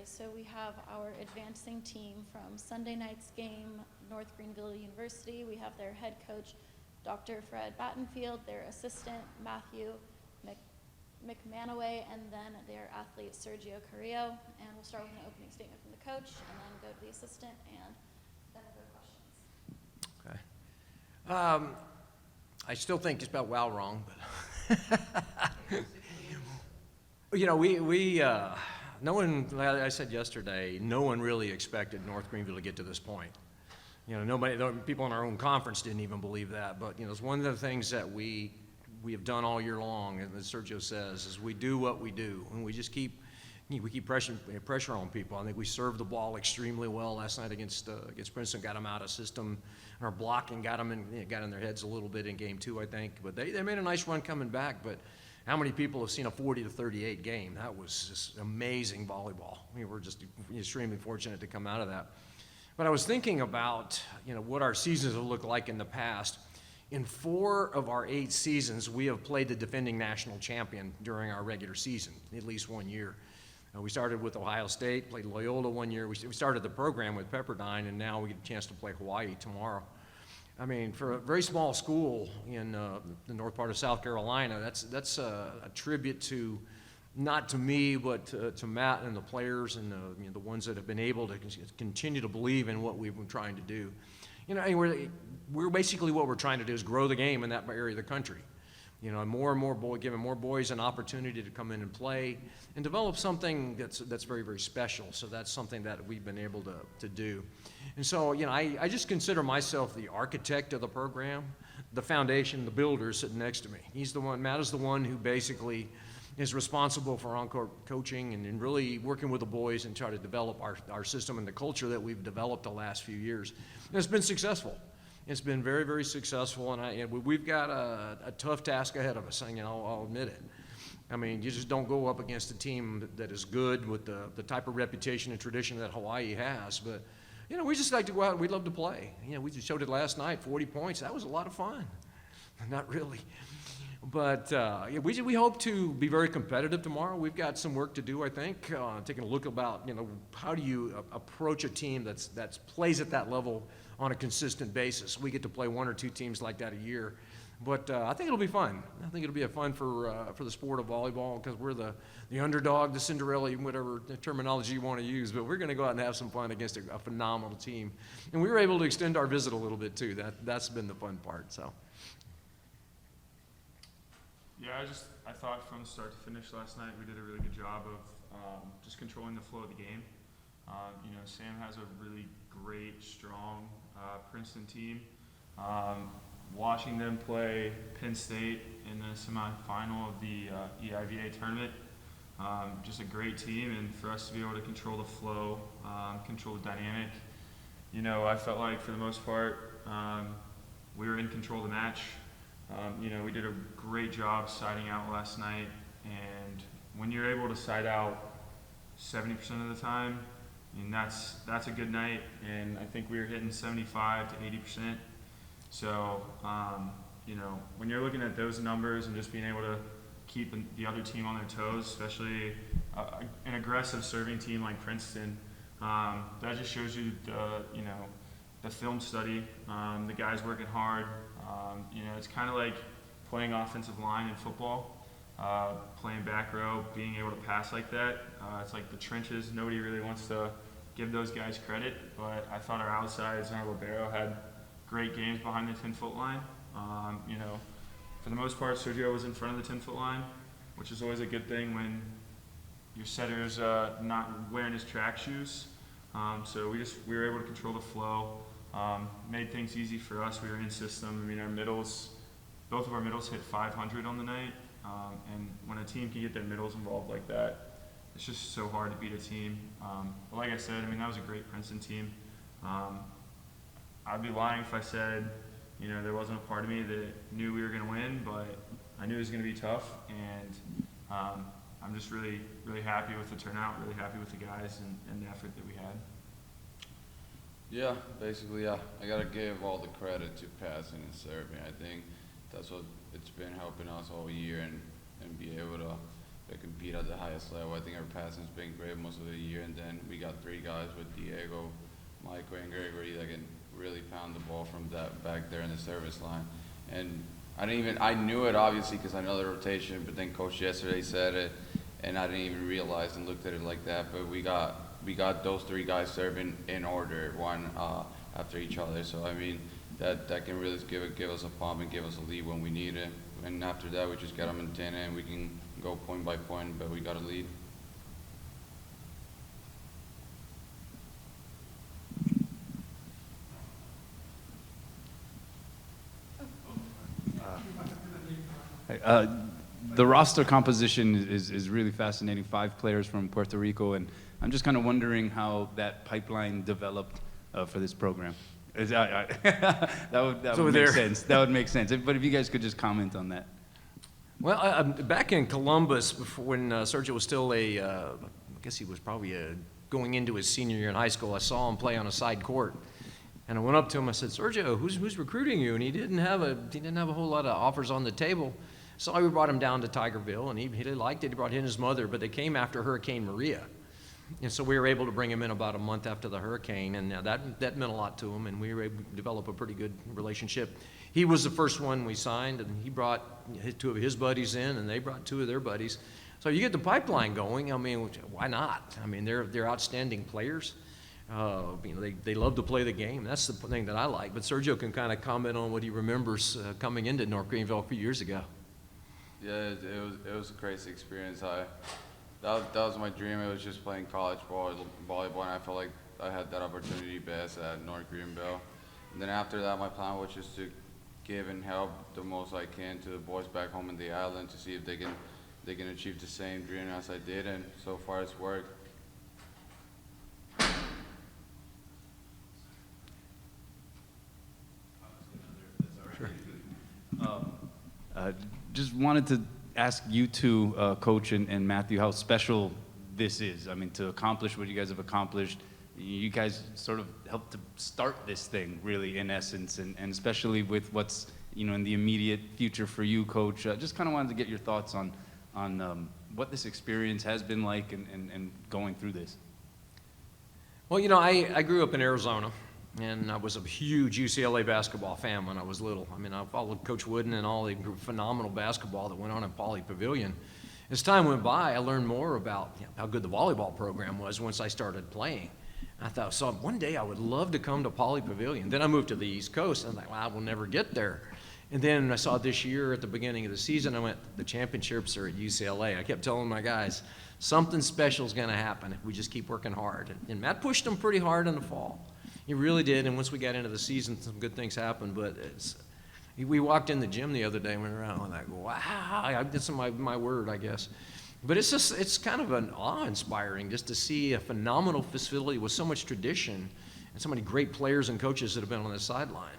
So we have our advancing team from Sunday night's game, North Greenville University. We have their head coach, Dr. Fred Battenfield, their assistant, Matthew McManaway, and then their athlete, Sergio Carrillo. And we'll start with an opening statement from the coach, and then go to the assistant, and then other questions. Okay. I still think you spelled wow wrong, but you know, no one, like I said yesterday, no one really expected North Greenville to get to this point. You know, people in our own conference didn't even believe that, but you know, it's one of the things that we have done all year long, and as Sergio says, is we do what we do, and we keep pressure on people. I think we served the ball extremely well last night against Princeton, got them out of system, and our blocking got in their heads a little bit in game 2, I think, but they made a nice run coming back. But how many people have seen a 40-38 game? That was just amazing volleyball. I mean, we're just extremely fortunate to come out of that. But I was thinking about, you know, what our seasons have looked like in the past. In 4 of our 8 seasons, we have played the defending national champion during our regular season, at least one year. We started with Ohio State, played Loyola one year. We started the program with Pepperdine, and now we get a chance to play Hawaii tomorrow. I mean, for a very small school in the north part of South Carolina, that's a tribute to, not to me, but to Matt and the players and the ones that have been able to continue to believe in what we've been trying to do. You know, and we're basically, what we're trying to do is grow the game in that area of the country. You know, more and more giving more boys an opportunity to come in and play and develop something that's very, very special. So that's something that we've been able to do. And so, you know, I just consider myself the architect of the program, the foundation, the builder sitting next to me. Matt is the one who basically is responsible for on-court coaching and really working with the boys and try to develop our system and the culture that we've developed the last few years. And it's been successful. It's been very, very successful, and we've got a tough task ahead of us, and I'll admit it. I mean, you just don't go up against a team that is good with the type of reputation and tradition that Hawaii has, but, you know, we just like to go out and we love to play. You know, we just showed it last night, 40 points. That was a lot of fun. Not really. But we hope to be very competitive tomorrow. We've got some work to do, I think, taking a look about, you know, how do you approach a team that plays at that level on a consistent basis. We get to play 1 or 2 teams like that a year. But I think it'll be fun. I think it'll be a fun for the sport of volleyball, because we're the underdog, the Cinderella, whatever terminology you want to use. But we're going to go out and have some fun against a phenomenal team. And we were able to extend our visit a little bit, too. That's been the fun part. So. Yeah, I thought from start to finish last night we did a really good job of just controlling the flow of the game. You know, Sam has a really great, strong Princeton team. Watching them play Penn State in the semifinal of the EIVA tournament, just a great team, and for us to be able to control the flow, control the dynamic. You know, I felt like for the most part we were in control of the match. You know, we did a great job siding out last night, and when you're able to side out 70% of the time, I mean, that's a good night, and I think we were hitting 75 to 80%. So, you know, when you're looking at those numbers and just being able to keep the other team on their toes, especially an aggressive serving team like Princeton, that just shows you the film study, the guys working hard. You know, it's kind of like playing offensive line in football, playing back row, being able to pass like that. It's like the trenches. Nobody really wants to give those guys credit, but I thought our outsides and our libero had great games behind the 10-foot line. You know, for the most part, Sergio was in front of the 10-foot line, which is always a good thing when your setter's not wearing his track shoes. So we were able to control the flow, made things easy for us. We were in system. I mean, both of our middles hit 500 on the night, and when a team can get their middles involved like that, it's just so hard to beat a team. But like I said, I mean, that was a great Princeton team. I'd be lying if I said, you know, there wasn't a part of me that knew we were going to win, but I knew it was going to be tough, and I'm just really, really happy with the turnout, really happy with the guys and the effort that we had. Yeah, basically, yeah. I got to give all the credit to passing and serving. I think that's what it's been helping us all year, and be able compete at the highest level. I think our passing's been great most of the year, and then we got 3 guys with Diego, Michael, and Gregory that can really pound the ball from that back there in the service line. And I knew it obviously because I know the rotation, but then Coach yesterday said it, and I didn't even realize and looked at it like that. But we got those 3 guys serving in order, one after each other. So I mean, that can really give us a pump and give us a lead when we need it. And after that, we just got them in 10, and we can go point by point, but we got a lead. The roster composition is really fascinating. 5 players from Puerto Rico, and I'm just kind of wondering how that pipeline developed for this program. That would make sense. That would make sense. But if you guys could just comment on that. Well, back in Columbus, before, when Sergio was still I guess he was probably going into his senior year in high school, I saw him play on a side court. And I went up to him, I said, Sergio, who's recruiting you? And he didn't have a whole lot of offers on the table. So I brought him down to Tigerville, and he really liked it. He brought in his mother, but they came after Hurricane Maria. And so we were able to bring him in about a month after the hurricane, and that meant a lot to him, and we were able to develop a pretty good relationship. He was the first one we signed, and he brought 2 of his buddies in, and they brought 2 of their buddies. So you get the pipeline going. I mean, why not? I mean, they're outstanding players. They love to play the game. That's the thing that I like. But Sergio can kind of comment on what he remembers coming into North Greenville a few years ago. Yeah, it was a crazy experience. That was my dream. It was just playing college volleyball, and I felt like I had that opportunity best at North Greenville. And then after that, my plan was just to give and help the most I can to the boys back home in the island to see if they can achieve the same dream as I did, and so far it's worked. Just wanted to ask you two, Coach and Matthew, how special this is. I mean, to accomplish what you guys have accomplished, you guys sort of helped to start this thing, really, in essence, and especially with what's, in the immediate future for you, Coach. Just kind of wanted to get your thoughts on what this experience has been like and going through this. Well, I grew up in Arizona, and I was a huge UCLA basketball fan when I was little. I mean, I followed Coach Wooden and all the phenomenal basketball that went on in Pauley Pavilion. As time went by, I learned more about how good the volleyball program was once I started playing. I thought, so one day I would love to come to Pauley Pavilion. Then I moved to the East Coast, and I thought, well, I will never get there. And then I saw this year at the beginning of the season, I went, the championships are at UCLA. I kept telling my guys, something special is going to happen if we just keep working hard. And Matt pushed them pretty hard in the fall. He really did, and once we got into the season, some good things happened. But we walked in the gym the other day and went around like, wow, that's my word, I guess. But it's kind of an awe-inspiring just to see a phenomenal facility with so much tradition and so many great players and coaches that have been on the sideline.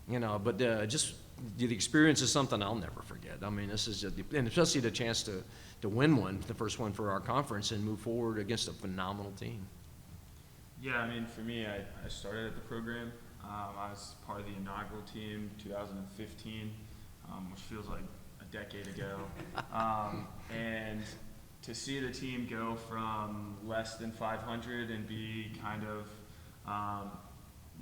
But just the experience is something I'll never forget. I mean, this is just, and especially the chance to win one, the first one for our conference, and move forward against a phenomenal team. Yeah, I mean, for me, I started at the program. I was part of the inaugural team 2015, which feels like a decade ago. And to see the team go from less than 500 and be kind of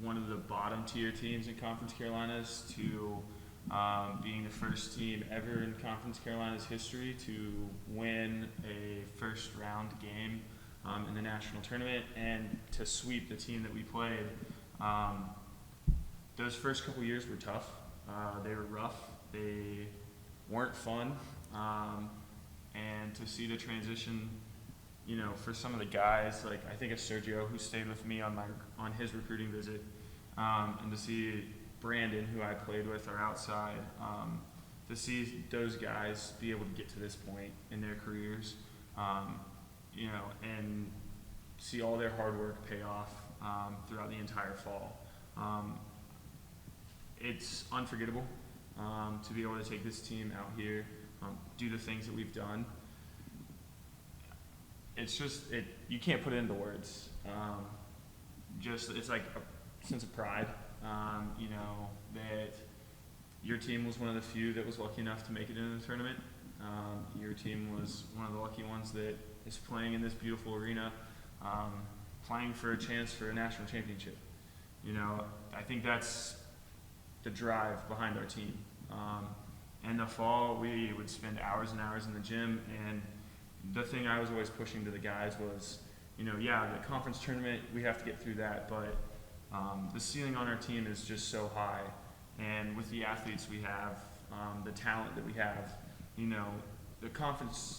one of the bottom tier teams in Conference Carolinas to being the first team ever in Conference Carolinas history to win a first round game in the national tournament and to sweep the team that we played. Those first couple years were tough. They were rough. They weren't fun. And to see the transition, for some of the guys, like I think of Sergio, who stayed with me on his recruiting visit, and to see Brandon, who I played with, or outside, to see those guys be able to get to this point in their careers, and see all their hard work pay off throughout the entire fall. It's unforgettable to be able to take this team out here, do the things that we've done. It's just, you can't put it into words. It's like a sense of pride, that your team was one of the few that was lucky enough to make it into the tournament. Your team was one of the lucky ones that is playing in this beautiful arena, playing for a chance for a national championship. You know, I think that's the drive behind our team. In the fall, we would spend hours and hours in the gym, and the thing I was always pushing to the guys was, you know, yeah, the conference tournament, we have to get through that, but the ceiling on our team is just so high, and with the athletes we have, the talent that we have, you know,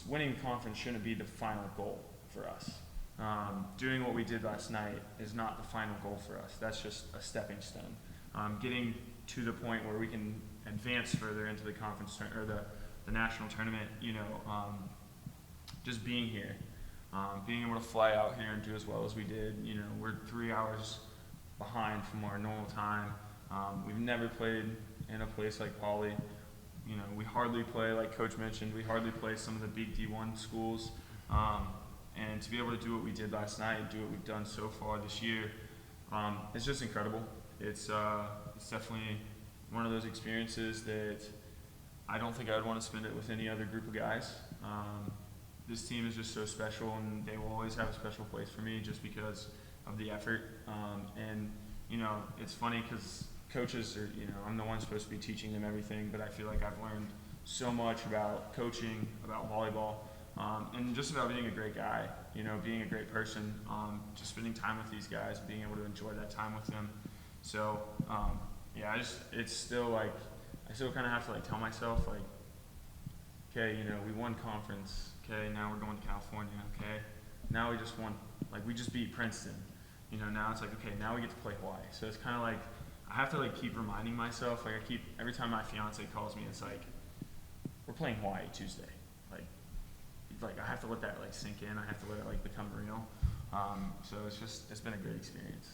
winning the conference shouldn't be the final goal for us. Doing what we did last night is not the final goal for us. That's just a stepping stone. Getting to the point where we can advance further into the conference or the national tournament, you know, just being here, being able to fly out here and do as well as we did. You know, we're 3 hours behind from our normal time. We've never played in a place like Pauley. You know, we hardly play, like Coach mentioned, we hardly play some of the big D1 schools. And to be able to do what we did last night and do what we've done so far this year, it's just incredible. It's definitely one of those experiences that I don't think I would want to spend it with any other group of guys. This team is just so special, and they will always have a special place for me just because of the effort. And, you know, it's funny because coaches are, you know, I'm the one supposed to be teaching them everything, but I feel like I've learned so much about coaching, about volleyball, and just about being a great guy, you know, being a great person, just spending time with these guys, being able to enjoy that time with them. So, yeah, it's still like, I still kind of have to like tell myself like, okay, you know, we won conference, okay, now we're going to California, okay, now we just won, like we just beat Princeton, you know, now it's like, okay, now we get to play Hawaii. So it's kind of like, I have to like keep reminding myself, like every time my fiance calls me, it's like, we're playing Hawaii Tuesday. Like I have to let that like sink in. I have to let it like become real. So it's been a great experience.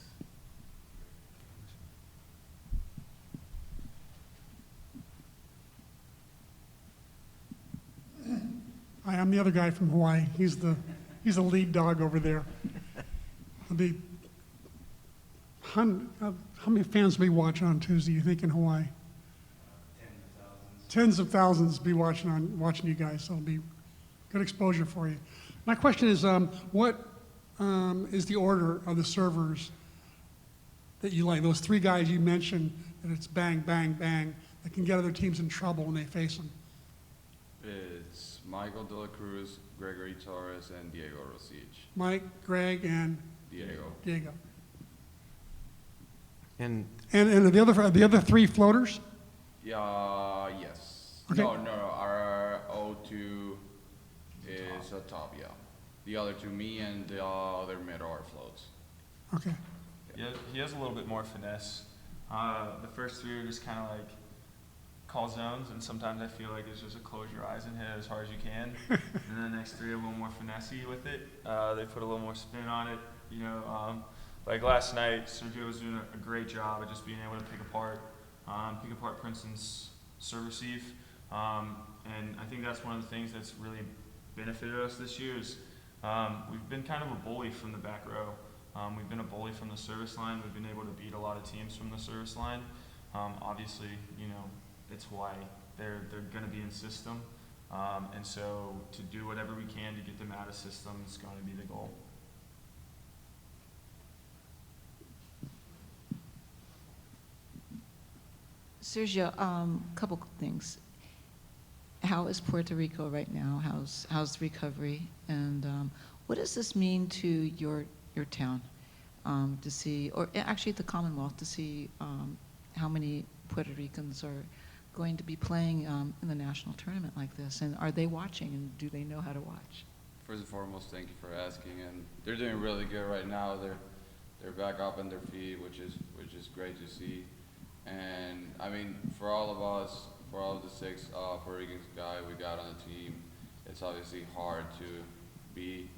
Hi, I'm the other guy from Hawaii. He's the lead dog over there. How many fans will be watching on Tuesday, you think, in Hawaii? Tens of thousands be watching you guys, so it'll be good exposure for you. My question is, what is the order of the servers that you like? Those three guys you mentioned, that it's bang, bang, bang, that can get other teams in trouble when they face them. It's Michael De La Cruz, Gregory Torres, and Diego Rosich. Mike, Greg, and Diego. And And the other three floaters? Yeah, yes. Okay. No, our O2 is a top, yeah. The other two, me and the other mid are floats. Okay. Yeah, he has a little bit more finesse. The first three are just kind of like call zones, and sometimes I feel like it's just a close your eyes and hit it as hard as you can. And then the next three are a little more finessey with it. They put a little more spin on it. You know, like last night, Sergio was doing a great job of just being able to pick apart Princeton's serve receive. And I think that's one of the things that's really benefited us this year is we've been kind of a bully from the back row. We've been a bully from the service line. We've been able to beat a lot of teams from the service line. Obviously, you know, it's why they're going to be in system. And so to do whatever we can to get them out of system is going to be the goal. Sergio, couple things. How is Puerto Rico right now? How's the recovery? And what does this mean to your town to see, or actually the Commonwealth, to see how many Puerto Ricans are going to be playing in the national tournament like this? And are they watching, and do they know how to watch? First and foremost, thank you for asking. And they're doing really good right now. They're back up on their feet, which is great to see. And I mean, for all of us, for all of the 6 Puerto Rican guys we got on the team, it's obviously hard to be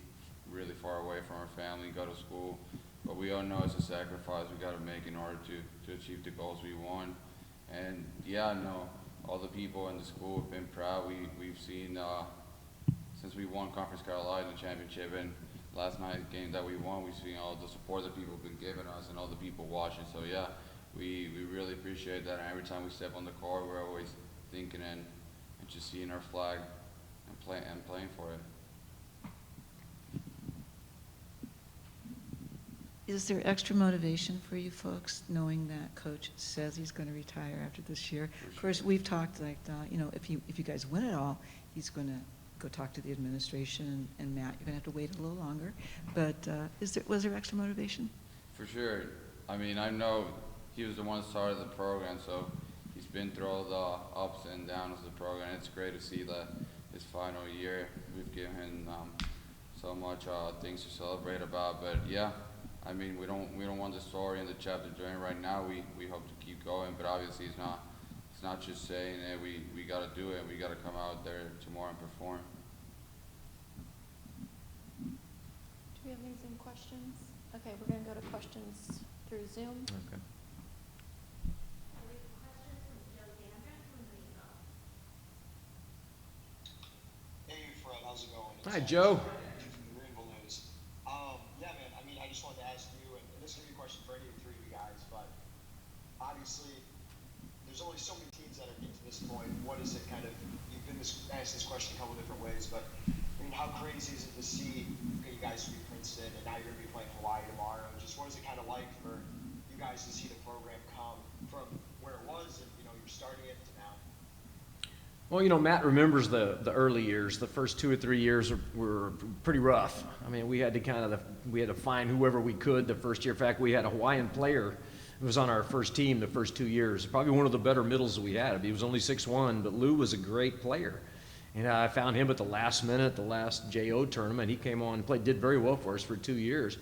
really far away from our family, go to school, but we all know it's a sacrifice we got to make in order to achieve the goals we want. And yeah, no, all the people in the school have been proud. We've seen since we won Conference Carolina Championship and last night's game that we won, we've seen all the support that people have been giving us and all the people watching. So yeah, we really appreciate that. And every time we step on the court, we're always thinking and just seeing our flag and playing for it. Is there extra motivation for you folks, knowing that coach says he's going to retire after this year? Of course, we've talked like, if you guys win it all, he's going to go talk to the administration, and Matt, you're going to have to wait a little longer. But was there extra motivation? For sure. I mean, I know he was the one that started the program, so he's been through all the ups and downs of the program. It's great to see that his final year, we've given him so much things to celebrate about. But yeah, I mean, we don't want the story and the chapter to end right now. We hope to keep going, but obviously it's not just saying it. We got to do it. We got to come out there tomorrow and perform. Do we have any Zoom questions? Okay, we're going to go to questions through Zoom. Okay. Hey Fred, how's it going? Hi, Joe. From the Greenville News. Yeah, man. I mean, I just wanted to ask you, and this is gonna be a question for any of the three of you guys, but obviously, there's only so many teams that are getting to this point. What is it kind of? You've been asked this question a couple different ways, but I mean, how crazy is it to see you guys beat Princeton, and now you're gonna be playing Hawaii tomorrow? Just what is it kind of like for you guys to see the program come from where it was, and you're starting it to now? Well, Matt remembers the early years. The first 2 or 3 years were pretty rough. I mean, we had to find whoever we could the first year. In fact, we had a Hawaiian player who was on our first team the first 2 years. Probably one of the better middles that we had. He was only 6'1", but Lou was a great player. And I found him at the last minute, the last JO tournament. He came on and played, did very well for us for 2 years.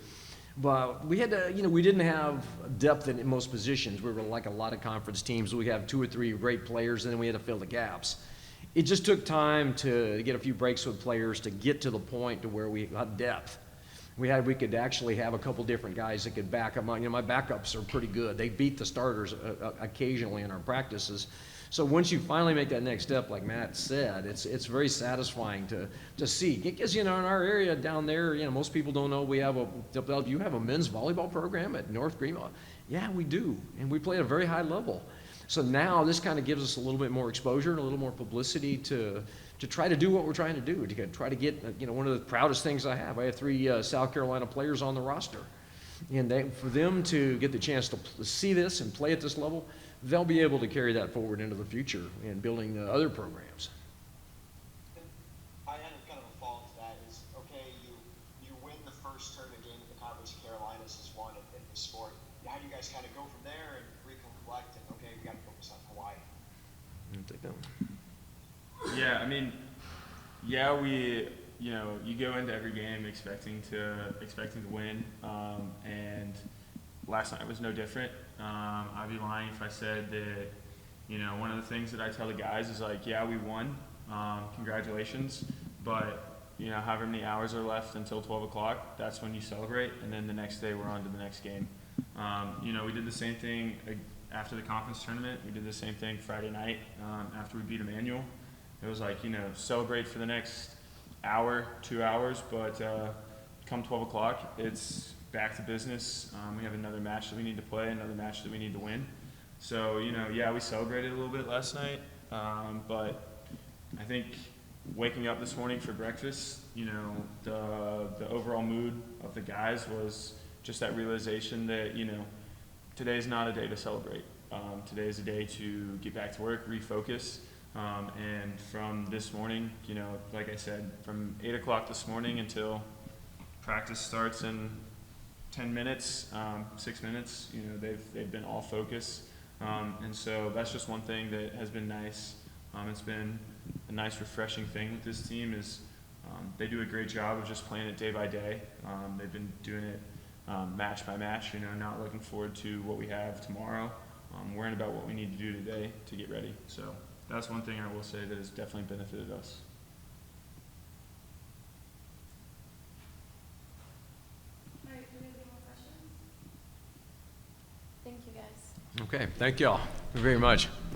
But we had to, we didn't have depth in most positions. We were like a lot of conference teams. We have 2 or 3 great players, and then we had to fill the gaps. It just took time to get a few breaks with players to get to the point to where we got depth. We could actually have a couple different guys that could back them up. My backups are pretty good. They beat the starters occasionally in our practices. So once you finally make that next step, like Matt said, it's very satisfying to see. Because, in our area down there, most people don't know you have a men's volleyball program at North Greenville. Yeah, we do. And we play at a very high level. So now this kind of gives us a little bit more exposure and a little more publicity to try to do what we're trying to do, to try to get, one of the proudest things I have. I have 3 South Carolina players on the roster. And for them to get the chance to see this and play at this level, they'll be able to carry that forward into the future in building other programs. I had kind of a follow to that is, okay, you win the first tournament game that the Conference of Carolinas has won in the sport. How do you guys kind of go from there and recollect and, okay, we got to focus on Hawaii? Yeah, I mean, we, you go into every game expecting to win, and last night was no different. I'd be lying if I said that, one of the things that I tell the guys is like, yeah, we won, congratulations, but however many hours are left until 12 o'clock, that's when you celebrate, and then the next day we're on to the next game. We did the same thing after the conference tournament. We did the same thing Friday night after we beat Emmanuel. It was like, celebrate for the next hour, 2 hours, but come 12 o'clock, it's back to business. We have another match that we need to play, another match that we need to win. So, we celebrated a little bit last night, but I think waking up this morning for breakfast, the overall mood of the guys was just that realization that, today's not a day to celebrate. Today is a day to get back to work, refocus. And from this morning, like I said, from 8 o'clock this morning until practice starts in 10 minutes, 6 minutes, they've been all focus. And so that's just one thing that has been nice. It's been a nice, refreshing thing with this team is they do a great job of just playing it day by day. They've been doing it match by match, not looking forward to what we have tomorrow. Worrying about what we need to do today to get ready. So that's one thing I will say that has definitely benefited us. All right, do we have any more questions? Thank you, guys. Okay, thank y'all very much.